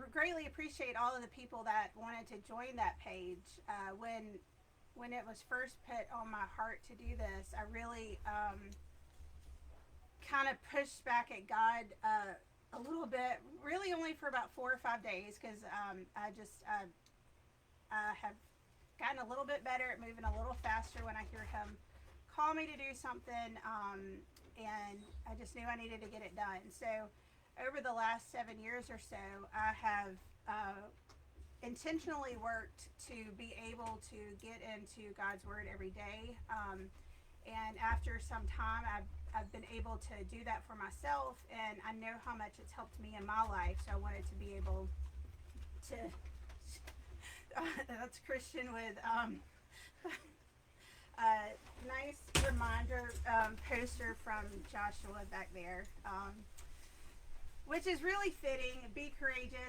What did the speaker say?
greatly appreciate all of the people that wanted to join that page. When it was first put on my heart to do this, I really kind of pushed back at God a little bit, really only for about 4 or 5 days, because I have gotten a little bit better at moving a little faster when I hear Him call me to do something, and I just knew I needed to get it done. So, over the last 7 years or so, I have intentionally worked to be able to get into God's Word every day. And after some time, I've been able to do that for myself, and I know how much it's helped me in my life. So I wanted to be able to. That's Christian with a nice reminder poster from Joshua back there, which is really fitting. Be courageous.